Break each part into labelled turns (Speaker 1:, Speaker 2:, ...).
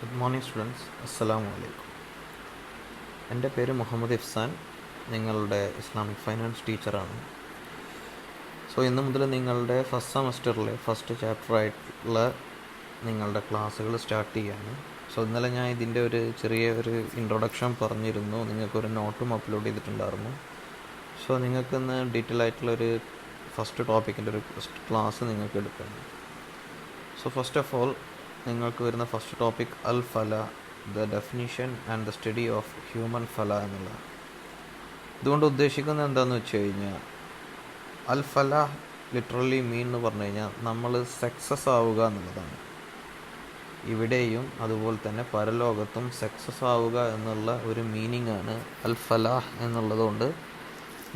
Speaker 1: Good morning students, അസ്സലാമു അലൈക്കും. എൻ്റെ പേര് മുഹമ്മദ് ഇഫ്സാൻ, നിങ്ങളുടെ ഇസ്ലാമിക് ഫൈനാൻസ് ടീച്ചറാണ്. സോ ഇന്ന് മുതൽ നിങ്ങളുടെ ഫസ്റ്റ് സെമസ്റ്ററിലെ ഫസ്റ്റ് ചാപ്റ്ററായിട്ടുള്ള നിങ്ങളുടെ ക്ലാസ്സുകൾ സ്റ്റാർട്ട് ചെയ്യാണ്. സോ ഇന്നലെ ഞാൻ ഇതിൻ്റെ ഒരു ചെറിയ ഇൻട്രൊഡക്ഷൻ പറഞ്ഞിരുന്നു, നിങ്ങൾക്കൊരു നോട്ടും അപ്ലോഡ് ചെയ്തിട്ടുണ്ടായിരുന്നു. സോ നിങ്ങൾക്കിന്ന് ഡീറ്റെയിൽ ആയിട്ടുള്ളൊരു ഫസ്റ്റ് ടോപ്പിക്കിൻ്റെ ഒരു ക്ലാസ് നിങ്ങൾക്ക് എടുക്കണം. സോ ഫസ്റ്റ് ഓഫ് ഓൾ നിങ്ങൾക്ക് വരുന്ന ഫസ്റ്റ് ടോപ്പിക് അൽ ഫല, the definition and the study of human ഫല എന്നുള്ളതാണ്. ഇതുകൊണ്ട് ഉദ്ദേശിക്കുന്നത് എന്താണെന്ന് വെച്ച് കഴിഞ്ഞാൽ, അൽ ഫല ലിറ്ററലി മീൻ എന്ന് പറഞ്ഞു കഴിഞ്ഞാൽ നമ്മൾ സക്സസ് ആവുക എന്നുള്ളതാണ്. ഇവിടെയും അതുപോലെ തന്നെ പരലോകത്തും സക്സസ് ആവുക എന്നുള്ള ഒരു മീനിങ് ആണ് അൽ ഫലാഹ് എന്നുള്ളതുകൊണ്ട്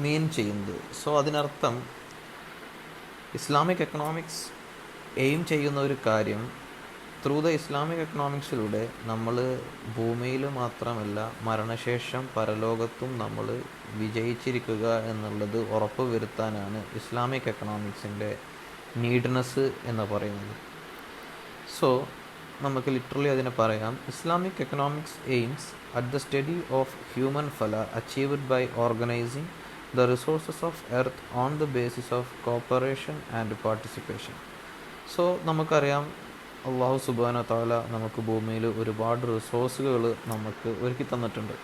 Speaker 1: മീൻ ചെയ്യുന്നത്. സോ അതിനർത്ഥം ഇസ്ലാമിക് എക്കണോമിക്സ് എയിം ചെയ്യുന്ന ഒരു കാര്യം, ത്രൂ ദ ഇസ്ലാമിക് എക്കണോമിക്സിലൂടെ നമ്മൾ ഭൂമിയിൽ മാത്രമല്ല മരണശേഷം പരലോകത്തും നമ്മൾ വിജയിച്ചിരിക്കുക എന്നുള്ളത് ഉറപ്പ് വരുത്താനാണ് ഇസ്ലാമിക് എക്കണോമിക്സിൻ്റെ നീഡ്നെസ് എന്ന് പറയുന്നത്. സോ നമുക്ക് ലിറ്ററലി അതിനെ പറയാം, Islamic economics aims at the study of human ഫല achieved by organising the resources of earth on the basis of cooperation and participation. So നമുക്കറിയാം, അള്ളാഹു സുബ്ഹാനഹു വ തആല നമുക്ക് ഭൂമിയിൽ ഒരുപാട് റിസോഴ്സുകൾ നമുക്ക് ഒരുക്കി തന്നിട്ടുണ്ട്.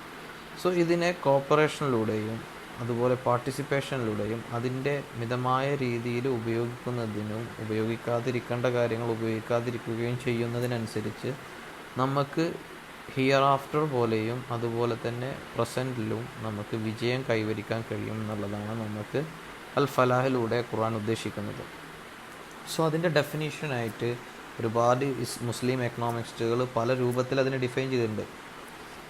Speaker 1: സോ ഇതിനെ കോപ്പറേഷനിലൂടെയും അതുപോലെ പാർട്ടിസിപ്പേഷനിലൂടെയും അതിൻ്റെ മിതമായ രീതിയിൽ ഉപയോഗിക്കുന്നതിനും ഉപയോഗിക്കാതിരിക്കേണ്ട കാര്യങ്ങൾ ഉപയോഗിക്കാതിരിക്കുകയും ചെയ്യുന്നതിനനുസരിച്ച് നമുക്ക് ഹിയർ ആഫ്റ്റർ പോലെയും അതുപോലെ തന്നെ പ്രസൻറ്റിലും നമുക്ക് വിജയം കൈവരിക്കാൻ കഴിയും എന്നുള്ളതാണ് നമുക്ക് അൽ ഫലാഹിലൂടെ ഖുർആൻ ഉദ്ദേശിക്കുന്നത്. സോ അതിൻ്റെ ഡെഫിനീഷനായിട്ട് ഒരുപാട് മുസ്ലിം എക്കണോമിക്സുകൾ പല രൂപത്തിൽ അതിനെ ഡിഫൈൻ ചെയ്തിട്ടുണ്ട്.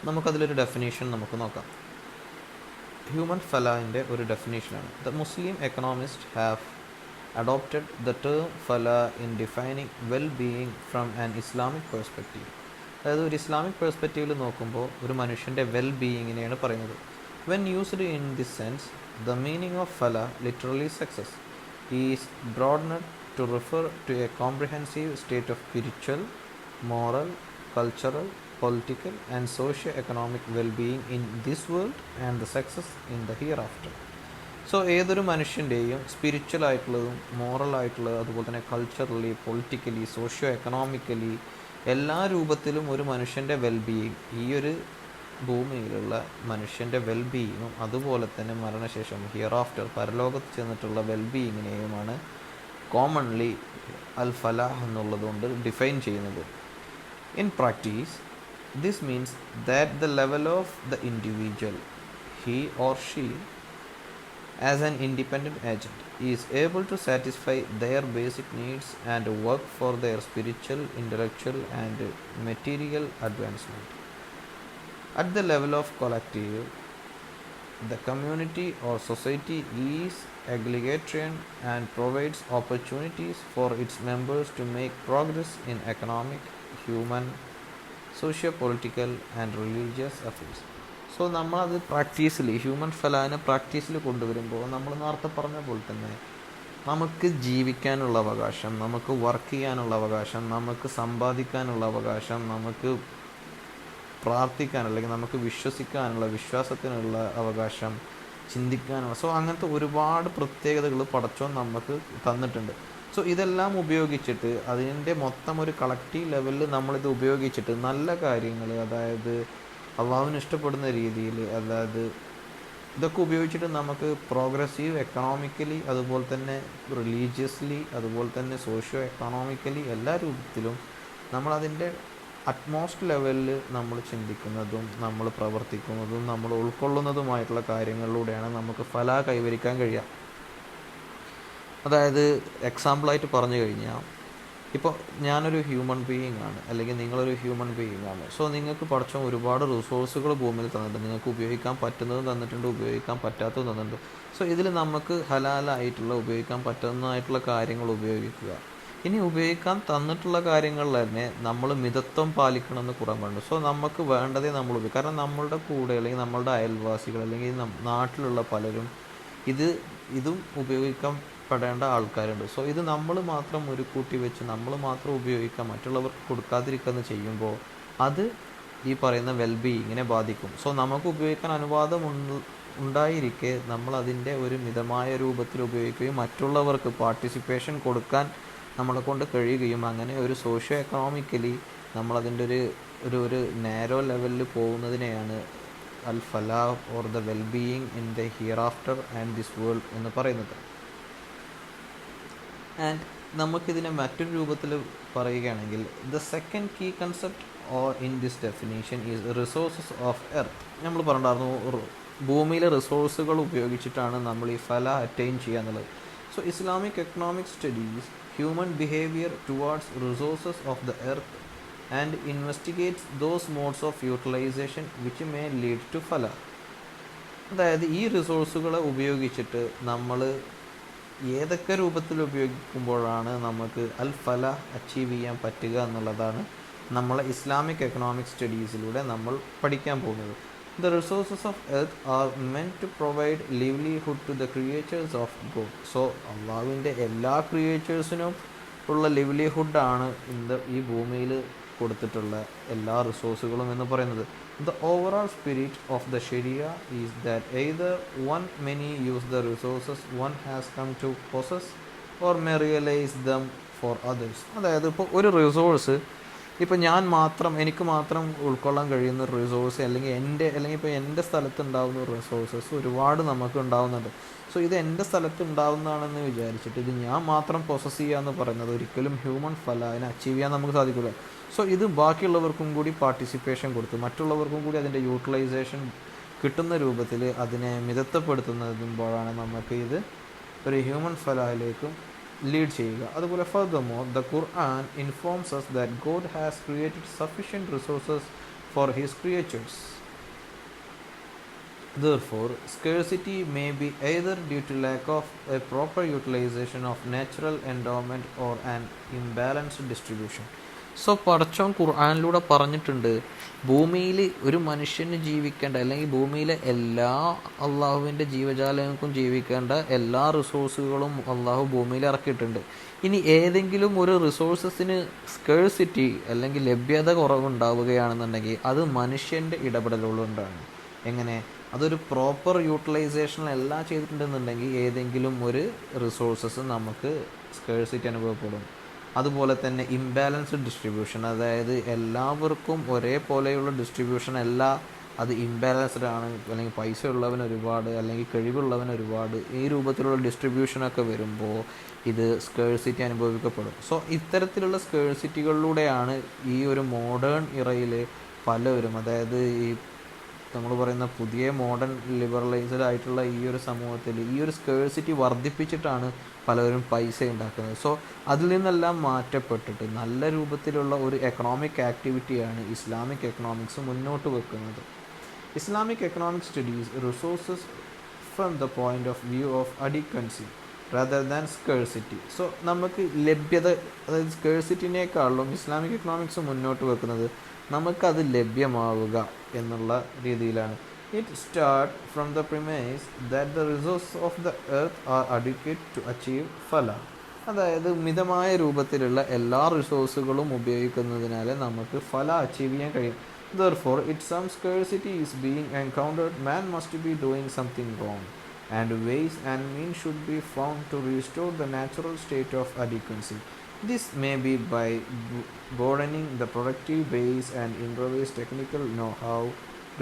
Speaker 1: നമുക്കതിലൊരു ഡെഫിനേഷൻ നമുക്ക് നോക്കാം. ഹ്യൂമൻ ഫലാഹിൻ്റെ ഒരു ഡെഫിനേഷനാണ്, the Muslim economist have adopted the term ഫല in defining well being from an Islamic perspective. അതായത് ഒരു ഇസ്ലാമിക് പെർസ്പെക്റ്റീവിൽ നോക്കുമ്പോൾ ഒരു മനുഷ്യൻ്റെ വെൽ ബീയിങ്ങിനെയാണ് പറയുന്നത്. When used in this sense, the meaning of ഫല literally success is broadened to refer to a comprehensive state of spiritual, moral, cultural, political and socio-economic well-being in this world and the success in the hereafter. So ഏതൊരു മനുഷ്യൻ്റെയും spiritual ആയിട്ടുള്ളതും moral ആയിട്ടുള്ളതും അതുപോലെ തന്നെ culturally, politically, socio economically എല്ലാ രൂപത്തിലും ഒരു മനുഷ്യൻ്റെ വെൽബീയിങ്, ഈ ഒരു ഭൂമിയിലുള്ള മനുഷ്യൻ്റെ വെൽബീയിങ്ങും അതുപോലെ തന്നെ മരണശേഷം ഹിയർ ആഫ്റ്റർ പരലോകത്ത് ചെന്നിട്ടുള്ള വെൽബീയിങ്ങിനെയുമാണ് കോമൺലി അൽ ഫലാഹ് എന്നുള്ളതുകൊണ്ട് ഡിഫൈൻ ചെയ്യുന്നത്. In practice this means that the level of the individual, he or she as an independent agent is able to satisfy their basic needs and work for their spiritual, intellectual and material advancement. At the level of collective, the community or society is egalitarian and provides opportunities for its members to make progress in economic, human, socio-political and religious affairs. So നമ്മളത് പ്രാക്ടീസിൽ human ഫലാനെ പ്രാക്ടീസിൽ കൊണ്ടുവരുമ്പോൾ നമ്മൾ നേരത്തെ പറഞ്ഞ പോലെ തന്നെ നമുക്ക് ജീവിക്കാനുള്ള അവകാശം, നമുക്ക് വർക്ക് ചെയ്യാനുള്ള അവകാശം, നമുക്ക് സമ്പാദിക്കാനുള്ള അവകാശം, നമുക്ക് പ്രാർത്ഥിക്കാൻ അല്ലെങ്കിൽ നമുക്ക് വിശ്വസിക്കാനുള്ള വിശ്വാസത്തിനുള്ള അവകാശം, ചിന്തിക്കാനുള്ള, സോ അങ്ങനത്തെ ഒരുപാട് പ്രത്യേകതകൾ പടച്ചോൻ നമുക്ക് തന്നിട്ടുണ്ട്. സോ ഇതെല്ലാം ഉപയോഗിച്ചിട്ട് അതിൻ്റെ മൊത്തം ഒരു കളക്റ്റീവ് ലെവലിൽ നമ്മളിത് ഉപയോഗിച്ചിട്ട് നല്ല കാര്യങ്ങൾ, അതായത് അള്ളാഹുവിന് ഇഷ്ടപ്പെടുന്ന രീതിയിൽ, അതായത് ഇതൊക്കെ ഉപയോഗിച്ചിട്ട് നമുക്ക് പ്രോഗ്രസീവ് എക്കണോമിക്കലി അതുപോലെ തന്നെ റിലീജിയസ്ലി അതുപോലെ തന്നെ സോഷ്യോ എക്കണോമിക്കലി എല്ലാ രൂപത്തിലും നമ്മളതിൻ്റെ അറ്റ്മോസ്റ്റ് ലെവലിൽ നമ്മൾ ചിന്തിക്കുന്നതും നമ്മൾ പ്രവർത്തിക്കുന്നതും നമ്മൾ ഉൾക്കൊള്ളുന്നതുമായിട്ടുള്ള കാര്യങ്ങളിലൂടെയാണ് നമുക്ക് ഫല കൈവരിക്കാൻ കഴിയുക. അതായത് എക്സാമ്പിളായിട്ട് പറഞ്ഞു കഴിഞ്ഞാൽ, ഇപ്പോൾ ഞാനൊരു ഹ്യൂമൻ ബീയിങ് ആണ് അല്ലെങ്കിൽ നിങ്ങളൊരു ഹ്യൂമൻ ബീയിങ് ആണ്. സോ നിങ്ങൾക്ക് പഠിച്ച ഒരുപാട് റിസോഴ്സുകൾ ഭൂമിയിൽ തന്നിട്ടുണ്ട്, നിങ്ങൾക്ക് ഉപയോഗിക്കാൻ പറ്റുന്നതും തന്നിട്ടുണ്ട്, ഉപയോഗിക്കാൻ പറ്റാത്തതും തന്നിട്ടുണ്ട്. സോ ഇതിൽ നമുക്ക് ഹലാലായിട്ടുള്ള ഉപയോഗിക്കാൻ പറ്റുന്നതായിട്ടുള്ള കാര്യങ്ങൾ ഉപയോഗിക്കുക. ഇനി ഉപയോഗിക്കാൻ തന്നിട്ടുള്ള കാര്യങ്ങളിൽ തന്നെ നമ്മൾ മിതത്വം പാലിക്കണമെന്ന് ഖുർആൻ പറഞ്ഞു. സോ നമുക്ക് വേണ്ടതേ നമ്മൾ ഉപയോഗിക്കും. കാരണം നമ്മളുടെ കൂടെ അല്ലെങ്കിൽ നമ്മളുടെ അയൽവാസികൾ അല്ലെങ്കിൽ നാട്ടിലുള്ള പലരും ഇതും ഉപയോഗിക്കാൻ പെടേണ്ട ആൾക്കാരുണ്ട്. സോ ഇത് നമ്മൾ മാത്രം ഒരു കൂട്ടി വെച്ച് നമ്മൾ മാത്രം ഉപയോഗിക്കുക, മറ്റുള്ളവർക്ക് കൊടുക്കാതിരിക്കുക എന്ന് ചെയ്യുമ്പോൾ അത് ഈ പറയുന്ന വെൽബീയിങ്ങിനെ ബാധിക്കും. സോ നമുക്ക് ഉപയോഗിക്കാൻ അനുവാദം ഉണ്ടായിരിക്കെ നമ്മൾ അതിൻ്റെ ഒരു മിതമായ രൂപത്തിൽ ഉപയോഗിക്കുകയും മറ്റുള്ളവർക്ക് പാർട്ടിസിപ്പേഷൻ കൊടുക്കാൻ നമ്മളെ കൊണ്ട് കഴിയുകയും അങ്ങനെ ഒരു സോഷ്യോ എക്കണോമിക്കലി നമ്മളതിൻ്റെ ഒരു നാരോ ലെവലിൽ പോകുന്നതിനെയാണ് അൽ ഫലാഹ് or the wellbeing in the hereafter and this world എന്ന് പറയുന്നത്. ആൻഡ് നമുക്കിതിനെ മറ്റൊരു രൂപത്തിൽ പറയുകയാണെങ്കിൽ the second key concept or in this definition is resources of earth. നമ്മൾ പറഞ്ഞിട്ടുണ്ടായിരുന്നു ഭൂമിയിലെ റിസോഴ്സുകൾ ഉപയോഗിച്ചിട്ടാണ് നമ്മൾ ഈ ഫല അറ്റൈൻ ചെയ്യുക എന്നുള്ളത്. So Islamic economic studies human behaviour towards resources of the earth and investigates those modes of utilisation which may lead to ഫല. അതായത് ഈ റിസോഴ്സുകളെ ഉപയോഗിച്ചിട്ട് നമ്മൾ ഏതൊക്കെ രൂപത്തിൽ ഉപയോഗിക്കുമ്പോഴാണ് നമുക്ക് അൽ ഫല അച്ചീവ് ചെയ്യാൻ പറ്റുക എന്നുള്ളതാണ് നമ്മളെ ഇസ്ലാമിക് എക്കണോമിക് സ്റ്റഡീസിലൂടെ നമ്മൾ പഠിക്കാൻ പോകുന്നത്. The resources of earth are meant to provide livelihood to the creatures of God. So അള്ളാഹുവിൻ്റെ എല്ലാ ക്രിയേച്ചേഴ്സിനും ഉള്ള ലിവ്ലിഹുഡാണ് ഈ ഭൂമിയിൽ കൊടുത്തിട്ടുള്ള എല്ലാ റിസോഴ്സുകളും എന്ന് പറയുന്നത്. The overall spirit of the Sharia is that either one many use the resources one has come to possess or may realize them for others. അതായത് ഇപ്പോൾ ഒരു റിസോഴ്സ് ഇപ്പോൾ എനിക്ക് മാത്രം ഉൾക്കൊള്ളാൻ കഴിയുന്ന ഒരു റിസോഴ്സ് അല്ലെങ്കിൽ ഇപ്പോൾ എൻ്റെ സ്ഥലത്ത് ഉണ്ടാകുന്ന റിസോഴ്സസ് ഒരുപാട് നമുക്ക് ഉണ്ടാകുന്നുണ്ട്. സോ ഇത് എൻ്റെ സ്ഥലത്ത് ഉണ്ടാകുന്നതാണെന്ന് വിചാരിച്ചിട്ട് ഇത് ഞാൻ മാത്രം പ്രോസസ്സ് ചെയ്യുക എന്ന് പറയുന്നത് ഒരിക്കലും ഹ്യൂമൻ ഫലാഹിനെ അച്ചീവ് ചെയ്യാൻ നമുക്ക് സാധിക്കില്ല. സോ ഇത് ബാക്കിയുള്ളവർക്കും കൂടി പാർട്ടിസിപ്പേഷൻ കൊടുത്ത് മറ്റുള്ളവർക്കും കൂടി അതിൻ്റെ യൂട്ടിലൈസേഷൻ കിട്ടുന്ന രൂപത്തിൽ അതിനെ മിതത്വപ്പെടുത്തുന്നതുമ്പോഴാണ് നമുക്ക് ഇത് ഒരു ഹ്യൂമൻ ഫലാഹിലേക്കും ലീഡ് ചെയ്യുക. അതുപോലെ furthermore the Quran informs us that God has created sufficient resources for his creatures. Therefore scarcity may be either due to lack of a proper utilization of natural endowment or an imbalanced distribution. So പടച്ചോൻ ഖുർആനിലൂടെ പറഞ്ഞിട്ടുണ്ട് ഭൂമിയിൽ ഒരു മനുഷ്യന് ജീവിക്കേണ്ട അല്ലെങ്കിൽ ഭൂമിയിലെ എല്ലാ അള്ളാഹുവിൻ്റെ ജീവജാലങ്ങൾക്കും ജീവിക്കേണ്ട എല്ലാ റിസോഴ്സുകളും അള്ളാഹു ഭൂമിയിൽ ഇറക്കിയിട്ടുണ്ട്. ഇനി ഏതെങ്കിലും ഒരു റിസോഴ്സസിന് സ്കേഴ്സിറ്റി അല്ലെങ്കിൽ ലഭ്യത കുറവുണ്ടാവുകയാണെന്നുണ്ടെങ്കിൽ അത് മനുഷ്യൻ്റെ ഇടപെടലുകൊണ്ടാണ്. എങ്ങനെ? അതൊരു പ്രോപ്പർ യൂട്ടിലൈസേഷനിലല്ല ചെയ്തിട്ടുണ്ടെന്നുണ്ടെങ്കിൽ ഏതെങ്കിലും ഒരു റിസോഴ്സസ് നമുക്ക് സ്കേഴ്സിറ്റി അനുഭവപ്പെടും. അതുപോലെ തന്നെ ഇംബാലൻസ്ഡ് ഡിസ്ട്രിബ്യൂഷൻ, അതായത് എല്ലാവർക്കും ഒരേപോലെയുള്ള ഡിസ്ട്രിബ്യൂഷൻ അല്ല, അത് ഇംബാലൻസ്ഡ് ആണ്. അല്ലെങ്കിൽ പൈസ ഉള്ളവൻ ഒരുപാട് അല്ലെങ്കിൽ കഴിവുള്ളവൻ ഒരുപാട്, ഈ രൂപത്തിലുള്ള ഡിസ്ട്രിബ്യൂഷനൊക്കെ വരുമ്പോൾ ഇത് സ്കേഴ്സിറ്റി അനുഭവിക്കപ്പെടും. സോ ഇത്തരത്തിലുള്ള സ്കേഴ്സിറ്റികളിലൂടെയാണ് ഈ ഒരു മോഡേൺ ഇറയിൽ പലവരും, അതായത് ഈ നമ്മൾ പറയുന്ന പുതിയ മോഡേൺ ലിബറലൈസ്ഡ് ആയിട്ടുള്ള ഈ ഒരു സമൂഹത്തിൽ ഈ ഒരു സ്കേഴ്സിറ്റി വർദ്ധിപ്പിച്ചിട്ടാണ് പലവരും പൈസ ഉണ്ടാക്കുന്നത്. സോ അതിൽ നിന്നെല്ലാം മാറ്റപ്പെട്ടിട്ട് നല്ല രൂപത്തിലുള്ള ഒരു എക്കണോമിക് ആക്ടിവിറ്റിയാണ് ഇസ്ലാമിക് എക്കണോമിക്സ് മുന്നോട്ട് വെക്കുന്നത്. Islamic economic studies resources from the point of view of adequacy rather than scarcity. So നമുക്ക് ലഭ്യത, അതായത് സ്കേഴ്സിറ്റിനേക്കാളും ഇസ്ലാമിക് എക്കണോമിക്സ് മുന്നോട്ട് വെക്കുന്നത് നമുക്കത് ലഭ്യമാവുക എന്നുള്ള രീതിയിലാണ്. It start from the premise that the resource of the earth are adequate to achieve ഫല. അതായത് മിതമായ രൂപത്തിലുള്ള എല്ലാ റിസോഴ്സുകളും ഉപയോഗിക്കുന്നതിനാൽ നമുക്ക് ഫല അച്ചീവ് ചെയ്യാൻ കഴിയും. Therefore, if some scarcity is being encountered, man must be doing something wrong, and ways and means should be found to restore the natural state of adequacy. This may be by broadening the productive base and improvise technical know-how,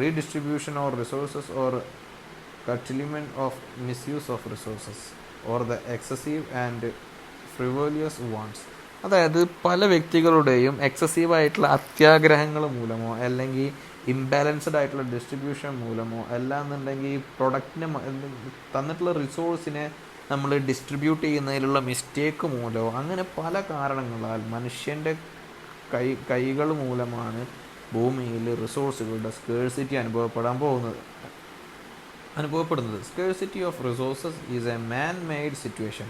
Speaker 1: redistribution of resources, or curtailment of misuse of resources, or the excessive and frivolous wants. അതായത് പല വ്യക്തികളുടെയും എക്സസീവായിട്ടുള്ള അത്യാഗ്രഹങ്ങൾ മൂലമോ അല്ലെങ്കിൽ imbalanced ആയിട്ടുള്ള distribution മൂലമോ അല്ലാന്നുണ്ടെങ്കിൽ ഈ പ്രൊഡക്റ്റിനെ തന്നിട്ടുള്ള റിസോഴ്സിനെ നമ്മൾ ഡിസ്ട്രിബ്യൂട്ട് ചെയ്യുന്നതിലുള്ള മിസ്റ്റേക്ക് മൂലമോ അങ്ങനെ പല കാരണങ്ങളാൽ മനുഷ്യൻ്റെ കൈകൾ മൂലമാണ് ഭൂമിയിൽ റിസോഴ്സുകളുടെ സ്കേഴ്സിറ്റി അനുഭവപ്പെടുന്നത്. Scarcity of resources is a man made situation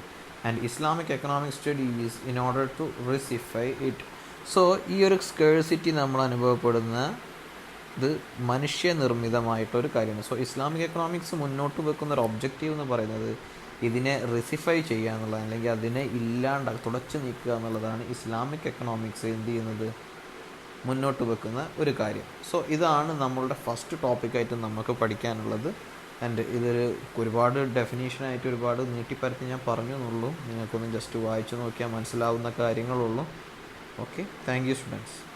Speaker 1: and Islamic economic studies in order to rectify it. So ഈ ഒരു സ്കേഴ്സിറ്റി നമ്മൾ അനുഭവപ്പെടുന്ന ഇത് മനുഷ്യനിർമ്മിതമായിട്ടൊരു കാര്യമാണ്. സോ ഇസ്ലാമിക് എക്കണോമിക്സ് മുന്നോട്ട് വെക്കുന്ന ഒരു ഒബ്ജക്റ്റീവ് എന്ന് പറയുന്നത് ഇതിനെ റെസിഫൈ ചെയ്യുക എന്നുള്ളതാണ്, അല്ലെങ്കിൽ അതിനെ തുടച്ചു നീക്കുക എന്നുള്ളതാണ് ഇസ്ലാമിക് എക്കണോമിക്സ് എന്ത് ചെയ്യുന്നത് മുന്നോട്ട് വെക്കുന്ന ഒരു കാര്യം. സോ ഇതാണ് നമ്മളുടെ ഫസ്റ്റ് ടോപ്പിക്കായിട്ട് നമുക്ക് പഠിക്കാനുള്ളത്. ആൻഡ് ഇതൊരു ഒരുപാട് ഡെഫിനീഷനായിട്ട് ഒരുപാട് നീട്ടിപ്പരത്തി ഞാൻ പറഞ്ഞു എന്നുള്ളൂ. നിങ്ങൾക്കൊന്ന് ജസ്റ്റ് വായിച്ചു നോക്കിയാൽ മനസ്സിലാവുന്ന കാര്യങ്ങളുള്ളൂ. Okay, thank you students.